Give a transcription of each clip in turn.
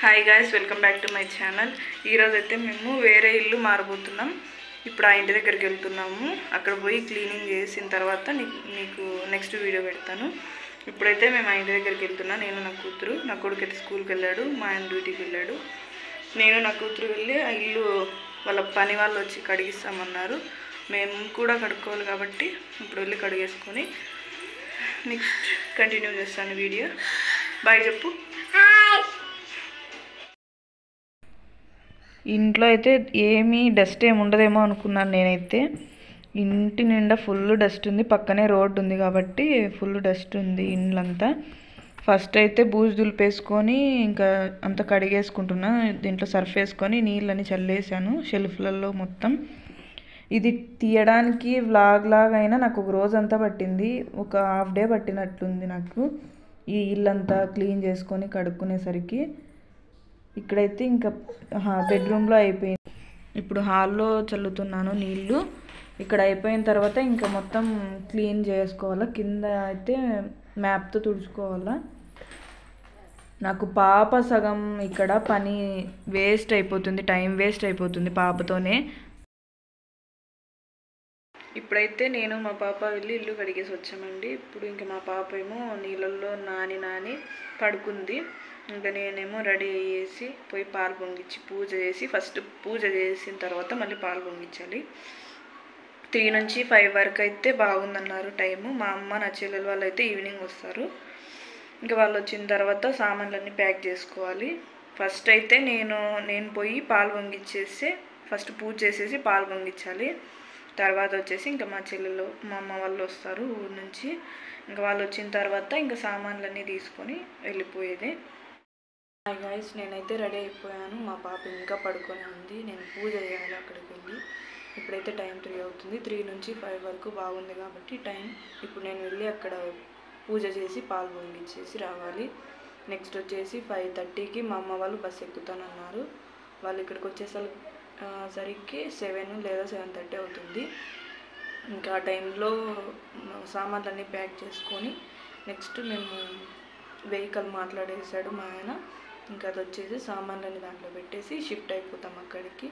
Hi guys, welcome back to my channel. ఈరోజు అయితే మేము వేరే ఇల్లు మారబోతున్నాం. ఇప్పుడు ఆ ఇంటి దగ్గరికి వెళ్తున్నాము. అక్కడ పోయి క్లీనింగ్ చేసిన తర్వాత నీకు నెక్స్ట్ వీడియో పెడతాను. ఇప్పుడైతే మేము ఆ ఇంటి దగ్గరికి వెళ్తున్నాం. నేను నా కూతురు, నా కొడుకు అయితే స్కూల్కి వెళ్ళాడు, మా ఆయన డ్యూటీకి వెళ్ళాడు. నేను నా కూతురు వెళ్ళి ఆ ఇల్లు వాళ్ళ పని వాళ్ళు వచ్చి కడిగిస్తామన్నారు. మేము కూడా కడుక్కోవాలి కాబట్టి ఇప్పుడు వెళ్ళి కడిగేసుకొని నెక్స్ట్ కంటిన్యూ చేస్తాను వీడియో. బాయ్ చెప్పు. ఇంట్లో అయితే ఏమీ డస్ట్ ఏమి ఉండదేమో అనుకున్నాను నేనైతే. ఇంటి నిండా ఫుల్ డస్ట్ ఉంది. పక్కనే రోడ్డు ఉంది కాబట్టి ఫుల్ డస్ట్ ఉంది ఇండ్లంతా. ఫస్ట్ అయితే బూజు దులిపేసుకొని ఇంకా అంతా కడిగేసుకుంటున్నా. దీంట్లో సర్ఫ్ వేసుకొని నీళ్ళని చల్లేసాను షెల్ఫ్లలో మొత్తం. ఇది తీయడానికి వ్లాగ్ లాగా అయినా నాకు ఒక రోజు అంతా పట్టింది. ఒక హాఫ్ డే పట్టినట్లుంది నాకు ఈ ఇల్లంతా క్లీన్ చేసుకొని కడుక్కునేసరికి. ఇక్కడైతే ఇంకా బెడ్రూమ్లో అయిపోయింది. ఇప్పుడు హాల్లో చల్లుతున్నాను నీళ్ళు. ఇక్కడ అయిపోయిన తర్వాత ఇంకా మొత్తం క్లీన్ చేసుకోవాలా. కింద అయితే మ్యాప్తో తుడుచుకోవాలా. నాకు పాప సగం ఇక్కడ పని వేస్ట్ అయిపోతుంది, టైం వేస్ట్ అయిపోతుంది పాపతోనే. ఇప్పుడైతే నేను మా పాప వెళ్ళి ఇల్లు కడిగేసి వచ్చామండి. ఇప్పుడు ఇంకా మా పాప ఏమో నీళ్ళల్లో నాని పడుకుంది. ఇంకా నేనేమో రెడీ అయ్యేసి పోయి పాలు పొంగిచ్చి పూజ చేసి, ఫస్ట్ పూజ చేసిన తర్వాత మళ్ళీ పాలు పొంగించాలి. 3 నుంచి 5 వరకు అయితే బాగుందన్నారు టైము. మా అమ్మ నా చెల్లెలు వాళ్ళు అయితే ఈవినింగ్ వస్తారు. ఇంకా వాళ్ళు వచ్చిన తర్వాత సామాన్లన్నీ ప్యాక్ చేసుకోవాలి. ఫస్ట్ అయితే నేను పోయి పాలు పొంగిచ్చేసి ఫస్ట్ పూజ చేసేసి పాలు పొంగించాలి. తర్వాత వచ్చేసి ఇంకా మా చెల్లెలు మా అమ్మ వాళ్ళు వస్తారు ఊరు నుంచి. ఇంకా వాళ్ళు వచ్చిన తర్వాత ఇంకా సామాన్లన్నీ తీసుకొని వెళ్ళిపోయేది. హాయ్ గాయ్స్, నేనైతే రెడీ అయిపోయాను. మా పాప ఇంకా పడుకొని ఉంది. నేను పూజ చేయాలి అక్కడికి వెళ్ళి. ఇప్పుడైతే టైం 3 అవుతుంది. 3 నుంచి 5 వరకు బాగుంది కాబట్టి టైం. ఇప్పుడు నేను వెళ్ళి అక్కడ పూజ చేసి పాలు పొంగిచ్చేసి రావాలి. నెక్స్ట్ వచ్చేసి 5:30కి మా అమ్మ వాళ్ళు బస్సు ఎక్కుతానన్నారు. వాళ్ళు ఇక్కడికి వచ్చేసరికి 7 లేదా 7:30 అవుతుంది. ఇంకా ఆ టైంలో సామాన్లన్నీ ప్యాక్ చేసుకొని నెక్స్ట్ మేము వెహికల్ మాట్లాడేసాడు మా ఆయన. ఇంకా అది వచ్చేసి సామాన్లన్నీ దాంట్లో పెట్టేసి షిఫ్ట్ అయిపోతాం అక్కడికి.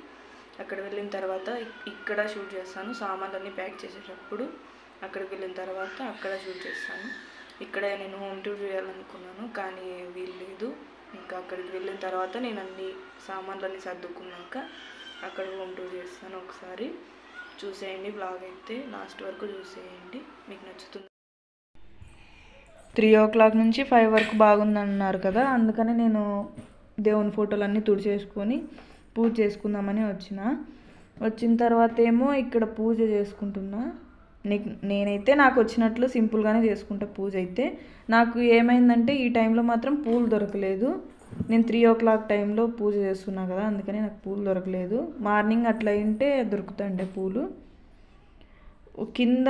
అక్కడ వెళ్ళిన తర్వాత ఇక్కడ షూట్ చేస్తాను. సామాన్లన్నీ ప్యాక్ చేసేటప్పుడు అక్కడికి వెళ్ళిన తర్వాత అక్కడ షూట్ చేస్తాను. ఇక్కడ నేను హోమ్ టూర్ చేయాలనుకున్నాను కానీ వీలు లేదు. ఇంకా అక్కడికి వెళ్ళిన తర్వాత నేను అన్ని సామాన్లన్నీ సర్దుకున్నాక అక్కడ హోమ్ టూర్ చేస్తాను. ఒకసారి చూసేయండి, బ్లాగ్ అయితే లాస్ట్ వరకు చూసేయండి, మీకు నచ్చుతుంది. 3 o'clock నుంచి 5 వరకు బాగుందన్నారు కదా, అందుకని నేను దేవుని ఫోటోలన్నీ తుడిచేసుకొని పూజ చేసుకుందామని వచ్చిన తర్వాత ఏమో ఇక్కడ పూజ చేసుకుంటున్నా. నేనైతే నాకు వచ్చినట్లు సింపుల్గానే చేసుకుంటా పూజ అయితే. నాకు ఏమైందంటే ఈ టైంలో మాత్రం పూలు దొరకలేదు. నేను 3 o'clock టైంలో పూజ చేస్తున్నా కదా, అందుకని నాకు పూలు దొరకలేదు. మార్నింగ్ అట్లా అయింటే దొరుకుతాయండి పూలు. కింద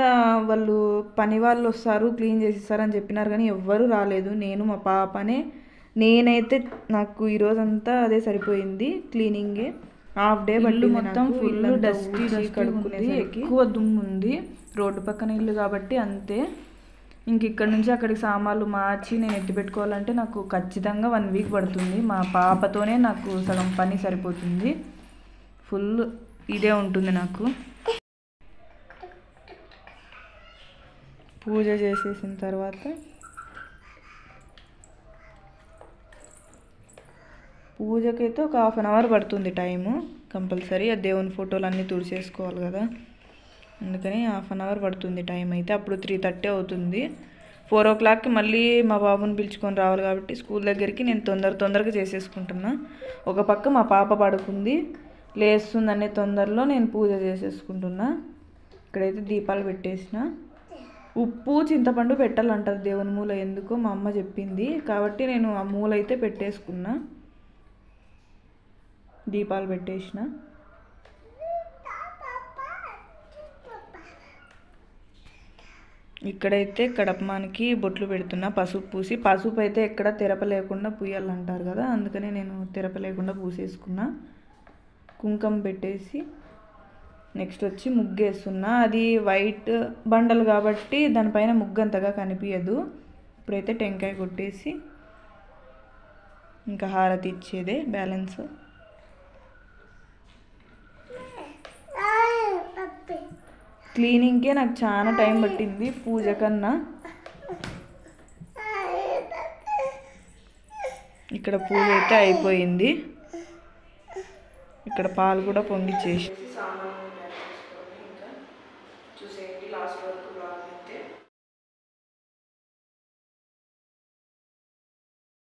వాళ్ళు పని వాళ్ళు వస్తారు, క్లీన్ చేసిస్తారని చెప్పినారు కానీ ఎవ్వరూ రాలేదు. నేను మా పాపనే. నేనైతే నాకు ఈరోజంతా అదే సరిపోయింది క్లీనింగే. హాఫ్ డే బట్టి మొత్తం ఫుల్ డస్టీ కడుక్కునేది. ఎక్కువ దుమ్ము ఉంది రోడ్డు పక్కన ఇల్లు కాబట్టి అంతే. ఇంక ఇక్కడ నుంచి అక్కడికి సామాన్లు మార్చి నేను ఎత్తి పెట్టుకోవాలంటే నాకు ఖచ్చితంగా 1 వీక్ పడుతుంది. మా పాపతోనే నాకు సగం పని సరిపోతుంది. ఫుల్ ఇదే ఉంటుంది నాకు. పూజ చేసేసిన తర్వాత పూజకైతే ఒక 1/2 hour పడుతుంది టైము కంపల్సరీ. ఆ దేవుని ఫోటోలు అన్నీ తుడిచేసుకోవాలి కదా, అందుకని 1/2 hour పడుతుంది టైం అయితే. అప్పుడు 3:30 అవుతుంది. 4 o'clockకి మళ్ళీ మా బాబుని పిలుచుకొని రావాలి కాబట్టి స్కూల్ దగ్గరికి నేను తొందరగా చేసేసుకుంటున్నా. ఒక పక్క మా పాప పడుకుంది, లేస్తుందనే తొందరలో నేను పూజ చేసేసుకుంటున్నా. ఇక్కడైతే దీపాలు పెట్టేసిన. ఉప్పు చింతపండు పెట్టాలంటారు దేవుని మూల, ఎందుకో మా అమ్మ చెప్పింది కాబట్టి నేను ఆ మూల అయితే పెట్టేసుకున్నా. దీపాలు పెట్టేసిన. ఇక్కడైతే కడపమానికి బొట్లు పెడుతున్నా పసుపు పూసి. పసుపు అయితే ఎక్కడ తెరప లేకుండా పూయాలంటారు కదా, అందుకని నేను తెరప లేకుండా పూసేసుకున్నా. కుంకుమ పెట్టేసి నెక్స్ట్ వచ్చి ముగ్గేస్తున్నా. అది వైట్ బండలు కాబట్టి దానిపైన ముగ్గు అంతగా కనిపించదు. ఇప్పుడైతే టెంకాయ కొట్టేసి ఇంకా హారతి ఇచ్చేదే బ్యాలెన్స్. క్లీనింగ్కే నాకు చాలా టైం పట్టింది పూజ కన్నా. ఇక్కడ పూజ అయితే అయిపోయింది. ఇక్కడ పాలు కూడా పొంగిచ్చేసి సామాన్లు